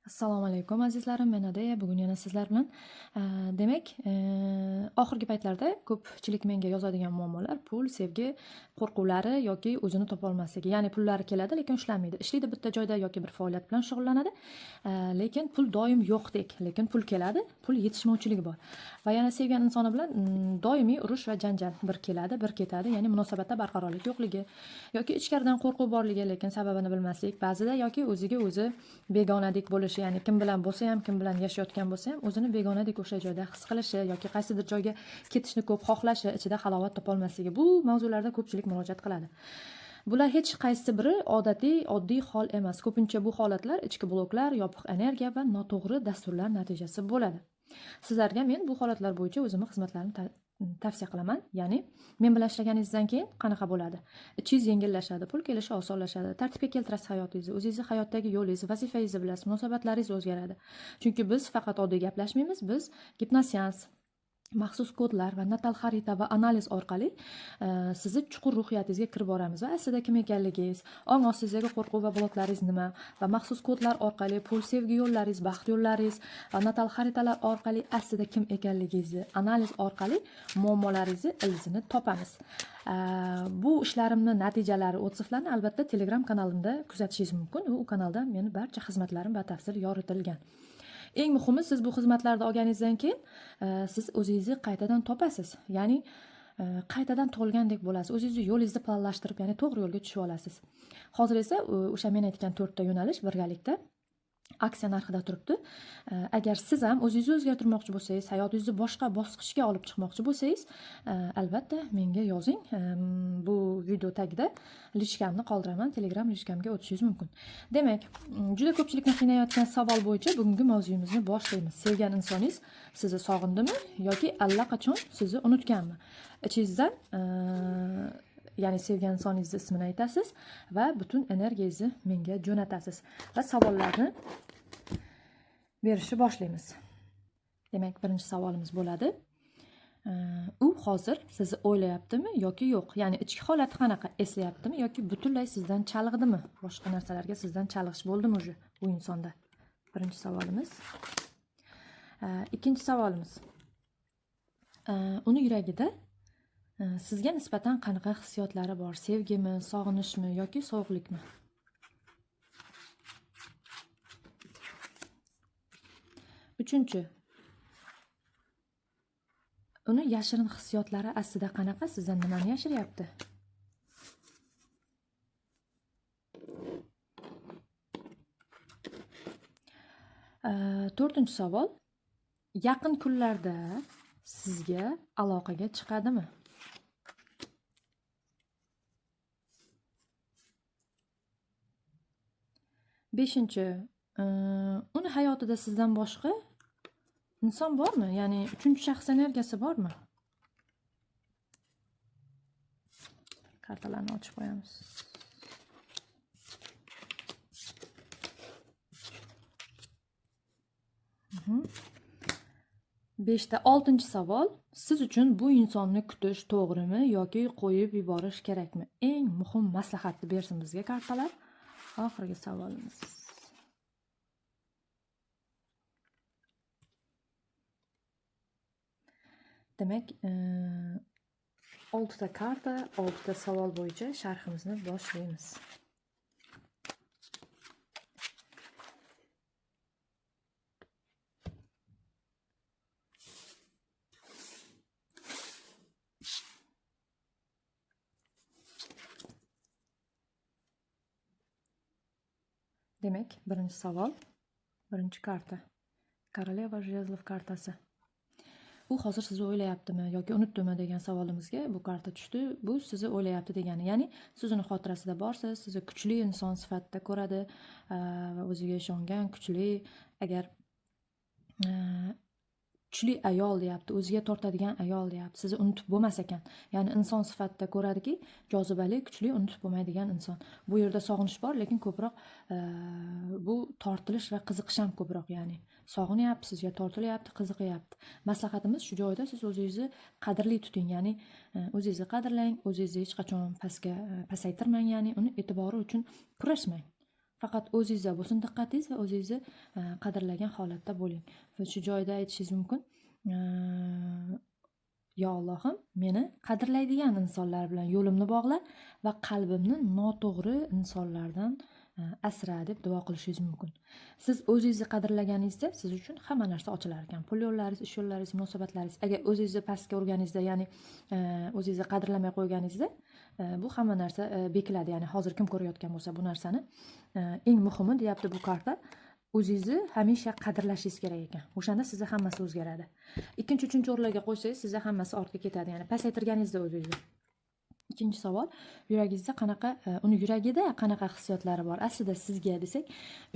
Assalomu alaykum azizlarim, men Adaya. Bugun yana sizlar bilan demak, oxirgi paytlarda ko'pchilik menga yozadigan muammolar pul, sevgi, qo'rquvlari yoki o'zini topa olmasligi. Ya'ni pullari keladi, lekin ushlamaydi. Ishlaydi bitta joyda yoki bir faoliyat bilan shug'ullanadi, lekin pul doim yo'qdek, lekin pul keladi, pul yetishmovchiligi bor. Va yana sevgan insoni bilan doimiy urush va janjal, bir keladi, bir ketadi, ya'ni munosabatda barqarorlik yo'qligi yoki ichkaridan qo'rquv borligi, lekin sababini bilmaslik, ba'zida yoki o'ziga o'zi begonadek bo'lishi, ya'ni kim bilan bo'lsa ham, kim bilan yashayotgan bo'lsa ham o'zini begonadek o'sha joyda his qilishi yoki qaysidir joyga ketishni ko'p xohlashi, ichida halovat topolmasligi, bu mavzularda ko'pchilik murojaat qiladi. Bular hech qaysi biri oddiy hol emas. Ko'pincha bu holatlar ichki bloklar, yopiq energiya va noto'g'ri dasturlar natijasi bo'ladi. Sizlarga men bu holatlar bo'yicha o'zimning xizmatlarimni tavsiya qilaman. Ya'ni men bilan ishlaganingizdan keyin qanaqa bo'ladi? Ichingiz yengillashadi, pul kelishi osonlashadi, tartibga keltirasiz hayotingizni, o'zingizni hayotdagi yo'lingizni, vazifangizni bilasiz, munosabatlaringiz o'zgaradi. Chunki biz faqat oddiy gaplashmaymiz, biz gipnoseans, maxsus kodlar va natal xarita va analiz orqali sizni chuqur ruhiyatingizga kirib boramiz va aslida kim ekanligingiz, ong ostingizdagi qo'rquv va bloklaringiz nima va maxsus kodlar orqali pul, sevgi yo'llaringiz, baxt yo'llaringiz va natal xaritalar orqali aslida kim ekanligingizni analiz orqali muammolaringizni ildizni topamiz. Bu ishlarimni natijalari, otsiflarni albatta Telegram kanalimda kuzatishingiz mumkin. U kanalda meni barcha xizmatlarim batafsil yoritilgan. Eng muhimi, siz bu xizmatlarni olganingizdan keyin siz o'zingizni qaytadan topasiz. Ya'ni qaytadan tug'ilgandek bo'lasiz. O'zingizni yo'lingizni planlashtirib, ya'ni to'g'ri yo'lga tushib olasiz. Hozir esa o'sha men aytgan 4 ta yo'nalish birgalikda aksiya narxida turibdi. Agar siz ham o'zingizni o'zgartirmoqchi bo'lsangiz, hayotingizni boshqa bosqichga olib chiqmoqchi bo'lsangiz, albatta menga yozing. Bu video tagida lichkamni qoldiraman. Telegram lichkamga o'tishingiz mumkin. Demak, juda ko'pchilikni qiynayotgan savol bo'yicha bugungi mavzuyimizni boshlaymiz. Sevgan insoningiz sizni sog'indimi yoki allaqachon sizni unutganmi? Ichingizdan ya'ni sevgan insoningizni ismini aytasiz va butun energiyangizni menga jo'natasiz va savollarni berishni boshlaymiz. Demak, birinchi savolimiz bo'ladi. U hozir sizni o'ylayaptimi yoki yo'q? Ya'ni ichki holati qanaqa? Eslayaptimi yoki butunlay sizdan chalg'idimi? Boshqa narsalarga sizdan chalg'ish bo'ldimi o'zi bu insonda? Birinchi savolimiz. Ikkinchi savolimiz. Uni yuragida sizga nisbatan qanaqa hissiyotlari bor? Sevgimi, sog'inishmi yoki sovuqlikmi? Uchinchi. Uni yashirin hissiyotlari aslida qanaqa? Sizdan nimani yashiryapti? To'rtinchi savol. Yaqin kunlarda sizga aloqaga chiqadimi? Beshinchi. Uni hayotida sizdan boshqa inson bormi? Ya'ni uchinchi shaxs energiyasi bormi? Kartalarni ochib qo'yamiz. Beshta. Oltinchi savol. Siz uchun bu insonni kutish to'g'rimi yoki qo'yib yuborish kerakmi? Eng muhim maslahatni bersin bizga kartalar. Oxirgi savolimiz. Demak, 6 ta karta, 6 ta savol bo'yicha sharhimizni boshlaymiz. Demak, birinchi savol, birinchi karta. Koroleva jezlov kartasi. U hozir sizni o'ylayaptimi yoki unutdimi degan savolimizga bu karta tushdi. Bu sizni o'ylayapti degani. Ya'ni siz uni xotirasida borsiz, sizni kuchli inson sifatida ko'radi va o'ziga ishongan, kuchli, agar kuchli ayol deyapti, o'ziga tortadigan ayol deyapti. Sizni unutib bo'lmas ekan. Ya'ni inson sifatida ko'radiki, jozibali, kuchli, unutib bo'lmaydigan inson. Bu yerda sog'inish bor, lekin ko'proq bu tortilish va qiziqish ham ko'proq, ya'ni sog'inyapti, sizga tortilyapti, qiziqyapti. Maslahatimiz shu joyda siz o'zingizni qadrli tuting, ya'ni o'zingizni qadrlang, o'zingizni hech qachon pasaytirmang, ya'ni uni e'tibori uchun kurashmang. faqat o'zingizda bo'lsin diqqatingiz va o'zingizni qadrlagan holatda bo'ling. Va shu joyda aytishingiz mumkin: yo Allohim, meni qadrlaydigan insonlar bilan yo'limni bog'la va qalbimni noto'g'ri insonlardan asra deb duo qilishingiz mumkin. Siz o'zingizni qadrlaganingizda siz uchun hamma narsa ochilar ekan. Pul yo'llaringiz, ish yo'llaringiz, munosabatlaringiz. Agar o'zingizni pastga urganingizda, ya'ni o'zingizni qadrlamay qo'yganingizda, bu hamma narsa bekiladi. Ya'ni hozir kim ko'rayotgan bo'lsa bu narsani, eng muhimi deyapti bu karta, o'zingizni hamisha qadrlashingiz kerak ekan. O'shanda sizda hammasi o'zgaradi. Ikkinchi, uchinchi o'rinlarga qo'ysangiz, sizda hammasi ortga ketadi. Ya'ni pasaytirganingizda o'zingizni. Ikkinchi savol: yuragingizda qanaqa, uni yuragida qanaqa hissiyotlari bor? Aslida sizga desak,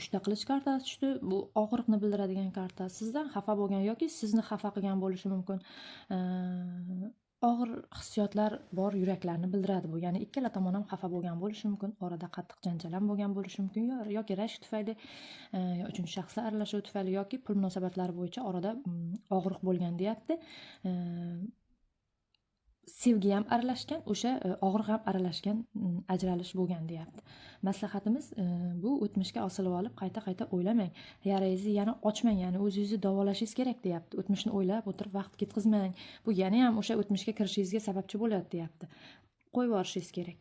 3 ta qilich kartasi tushdi. Bu og'riqni bildiradigan karta. Sizdan xafa bo'lgan yoki sizni xafa qilgan bo'lishi mumkin. Og'ir hissiyotlar bor yuraklarni bildiradi bu. Ya'ni ikkala tomon ham xafa bo'lgan bo'lishi mumkin. Orada qattiq janjal ham bo'lgan bo'lishi mumkin. Yoki rashk tufayli, uchinchi shaxslar aralashuvi tufayli yoki pul munosabatlari bo'yicha orada og'riq bo'lgan deyapti. Sevgi ham aralashgan, o'sha og'riq ham aralashgan ajralish bo'lgan deyapti. Maslahatimiz bu o'tmishga osilib olib qayta o'ylamang. Yarangizni yana ochmang, ya'ni o'zingizni davolashingiz kerak deyapti. O'tmishni o'ylab o'tirib vaqt ketkazmang. Bu yana ham o'sha o'tmishga kirishingizga sababchi bo'ladi deyapti. Qo'yib yuborishingiz kerak.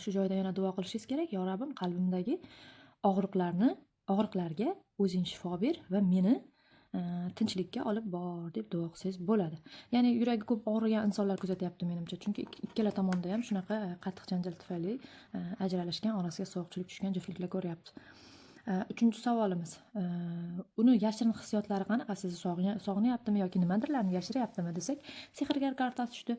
Shu joyda yana duo qilishingiz kerak: yo Rabbim, qalbimdagi og'riqlarga o'zing shifo ber va meni tinchlikka olib bor deb duo qilsangiz bo'ladi. Ya'ni yuragi ko'p og'rigan insonlar kuzatyapti menimcha. Chunki ikkala tomonda ham shunaqa qattiq janjal tufayli ajralishgan, orasiga sovuqchilik tushgan juftliklar ko'ryapti. Uchinchi savolimiz: uni yashirin hissiyotlari qanaqa? Sizni sog'inyaptimi yoki nimadirlarni yashiryaptimi desak, sehrgar kartasi tushdi.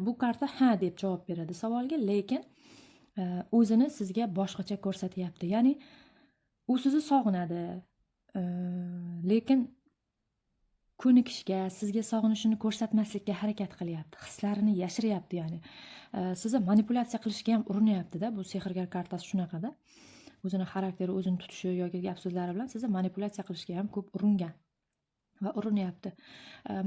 Bu karta deb javob beradi savolga, lekin o'zini sizga boshqacha ko'rsatyapti. Ya'ni u sizni sog'inadi, lekin ko'nikishga, sizga sog'inishini ko'rsatmaslikka harakat qilyapti. Hislarini yashiryapti, ya'ni sizni manipulyatsiya qilishga ham urinyapti-da. Bu sehrgar kartasi shunaqada. O'zini xarakteri, o'zini tutishi yoki gap so'zlari bilan sizni manipulyatsiya qilishga ham ko'p uringan va urinyapti.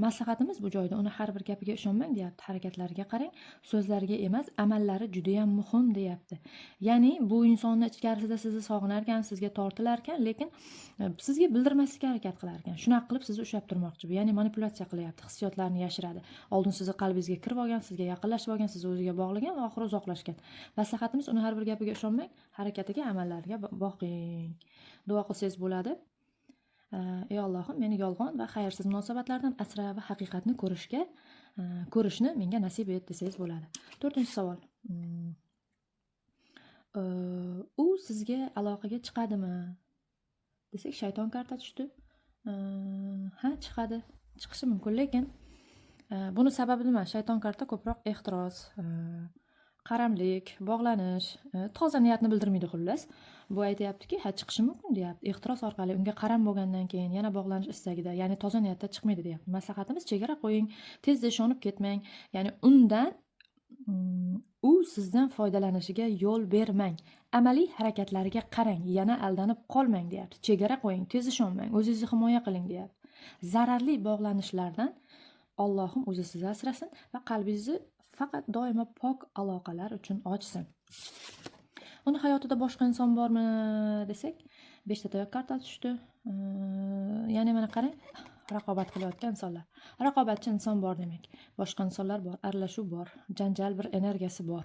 Maslahatimiz bu joyda uni har bir gapiga ishonmang deyapti. Harakatlariga qarang, so'zlariga emas, amallari juda ham muhim deyapti. Ya'ni bu insonni ichkarisida sizni sog'inar ekan, sizga tortilar ekan, lekin sizga bildirmaslikka harakat qilar ekan. Shunaqa qilib sizni ushlab turmoqchi bu. Ya'ni manipulyatsiya qilyapti, hissiyotlarni yashiradi. Oldin sizni qalbingizga kirib olgan, sizga yaqinlashib olgan, sizni o'ziga bog'lagan va oxiri uzoqlashgan. Maslahatimiz uni har bir gapiga ishonmang, harakatiga, amallariga boqing. Duo qilsangiz bo'ladi. Ey Allohim, meni yolg'on va xayrsiz munosabatlardan asra va haqiqatni ko'rishni menga nasib et desangiz bo'ladi. 4-savol. U sizga aloqaga chiqadimi desak, shayton karta tushdi. Chiqadi, chiqishi mumkin, lekin buni sababi nima? Shayton karta ko'proq ehtiros, qaramlik, bog'lanish, toza niyatni bildirmaydi xullas. Bu aytayaptiki, chiqishi mumkin deyapti. Ehtiros orqali unga qaram bo'lgandan keyin yana bog'lanish istagida, ya'ni toza niyatda chiqmaydi deyapti. Maslahatimiz: chegara qo'ying, tezda ishonib ketmang. Ya'ni undan u sizdan foydalanishiga yo'l bermang. Amaliy harakatlariga qarang, yana aldanib qolmang deyapti. Chegara qo'ying, tez ishonmang, o'zingizni himoya qiling deyapti. Zararli bog'lanishlardan Allohim o'zi sizni asrasin va qalbingizni faqat doimo pok aloqalar uchun ochsin. Uni hayotida boshqa inson bormi desak, 5 ta tayoq kartasi tushdi. Ya'ni mana qarang, raqobat qilayotgan insonlar. Raqobatchi inson bor demak. Boshqa insonlar bor, aralashuv bor, janjal bir energiyasi bor.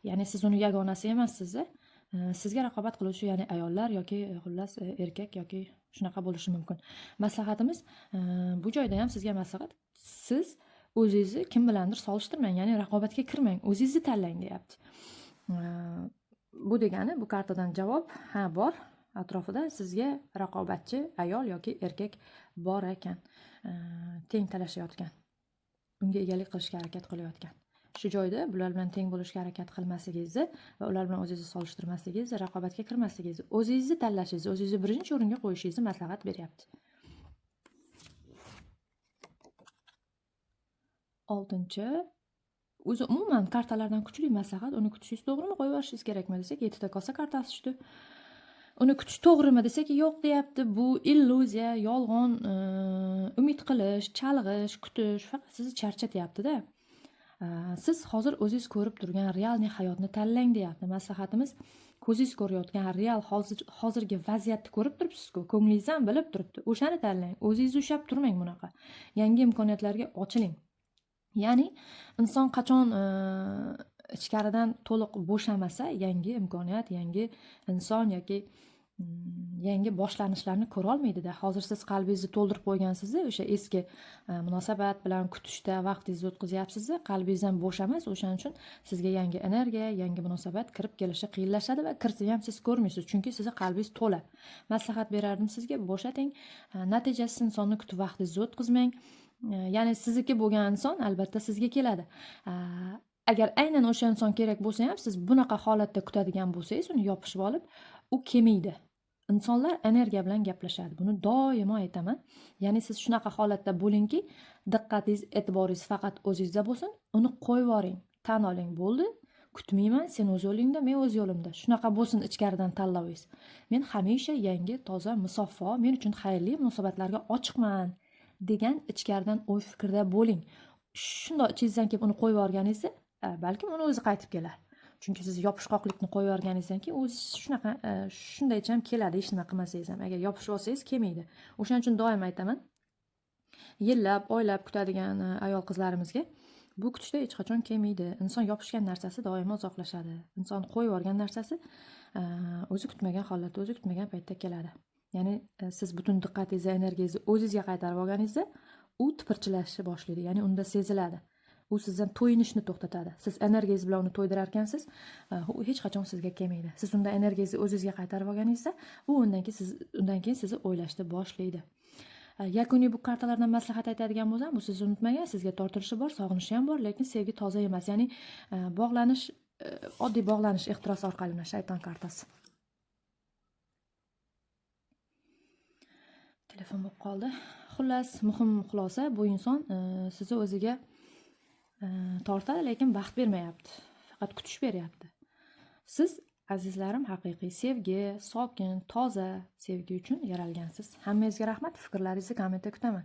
Ya'ni siz uni yagonasi emassiz. Sizga raqobat qiluvchi, ya'ni ayollar yoki xullas erkak yoki shunaqa bo'lishi mumkin. Maslahatimiz bu joyda ham sizga maslahat: siz o'zingizni kim bilandir solishtirmang, ya'ni raqobatga kirmang, o'zingizni tanlang deyapti. Bu degani, bu kartadan javob bor. Atrofida sizga raqobatchi ayol yoki erkak bor ekan, teng talashayotgan, unga egalik qilishga harakat qilayotgan. Shu joyda bular bilan teng bo'lishga harakat qilmasligingizni va ular bilan o'zingizni solishtirmasligingizni, raqobatga kirmasligingizni, o'zingizni tanlashingizni, o'zingizni birinchi o'ringa qo'yishingizni maslahat beryapti. 6. O'zi umuman kartalardan kuchli maslahat: uni kutishingiz to'g'rimi, qo'yib yuborishingiz kerakmi desak, 7 ta kosa kartasi tushdi. Uni kutish to'g'rimi desak, yo'q deyapti. Bu illyuziya, yolg'on, umid qilish, chalg'ish, kutish faqat sizni charchatyapti-da. Siz hozir o'zingiz ko'rib turgan realniy hayotni tanlang deyapti. Maslahatimiz ko'zingiz ko'rayotgan real hozirgi vaziyatni ko'rib turibsiz-ku, ko'nglingiz ham bilib turibdi. O'shani tanlang. O'zingizni ushlab turmang bunaqa. Yangi imkoniyatlarga ochiling. Ya'ni inson qachon ichkaridan to'liq bo'shamasa, yangi imkoniyat, yangi inson yoki yangi boshlanishlarni ko'ra olmaydida. Hozir siz qalbingizni to'ldirib qo'ygansiz, o'sha eski munosabat bilan kutishda vaqtingizni o'tkazayapsiz, qalbingiz ham bo'sh emas. O'shaning uchun sizga yangi energiya, yangi munosabat kirib kelishi qiyinlashadi va kirsa ham siz ko'rmaysiz, chunki sizni qalbingiz to'la. Maslahat berardim sizga, bo'shating. Natijasiz insonni kutib vaqtingizni o'tkazmang. Ya'ni sizniki bo'lgan inson albatta sizga keladi. Agar aynan o'sha inson kerak bo'lsa ham, siz bunaqa holatda kutadigan bo'lsangiz, uni yopishib olib, u kelmaydi. Insonlar energiya bilan gaplashadi. Buni doimo aytaman. Ya'ni siz shunaqa holatda bo'lingki, diqqatingiz, e'tiboringiz faqat o'zingizda bo'lsin. Uni qo'yib yuboring, tan oling, bo'ldi. Kutmayman, sen o'z yo'lingda, men o'z yo'limda. Shunaqa bo'lsin ichkaridan tanlovingiz. Men hamisha yangi, toza, musaffo, men uchun xayrli munosabatlarga ochiqman degan ichkaridan o'y fikrda bo'ling. Shundoq ichingizdan kelib uni qo'yib yuborganingizda, balkim uni o'zi qaytib kelar. Chunki siz yopishqoqlikni qo'yib yuborganingizdan keyin o'zi shunaqa shundaycha ham keladi, hech nima qilmasangiz ham. Agar yopishib olsangiz kelmaydi. O'shaning uchun doim aytaman, yillab, oylab kutadigan ayol qizlarimizga bu kutishda hech qachon kelmaydi. Inson yopishgan narsasi doimo uzoqlashadi. Inson qo'yib yuborgan narsasi o'zi kutmagan holatda, o'zi kutmagan paytda keladi. Ya'ni siz butun diqqatingizni, energiyangizni o'zingizga qaytarib olganingizda, u tipirchilashni boshlaydi. Ya'ni unda seziladi. U sizdan to'yinishni to'xtatadi. Siz energiyangiz bilan uni to'ydirar ekansiz, u hech qachon sizga kelmaydi. Siz unda energiyangizni o'zingizga qaytarib olganingizda, u undan keyin sizni o'ylashni boshlaydi. Yakuniy bu kartalardan maslahat aytadigan bo'lsam, bu sizni unutmagan, sizga tortilishi bor, sog'inishi ham bor, lekin sevgi toza emas. Ya'ni bog'lanish, oddiy bog'lanish ehtirosi orqali shayton kartasi. Telefon bo'lib qoldi. Xullas, muhim xulosa, bu inson sizni o'ziga tortadi, lekin baxt bermayapti. Faqat kutish beryapti. Siz, azizlarim, haqiqiy sevgi, sokin, toza sevgi uchun yaralgansiz. Hammangizga rahmat. Fikrlaringizni kommentda kutaman.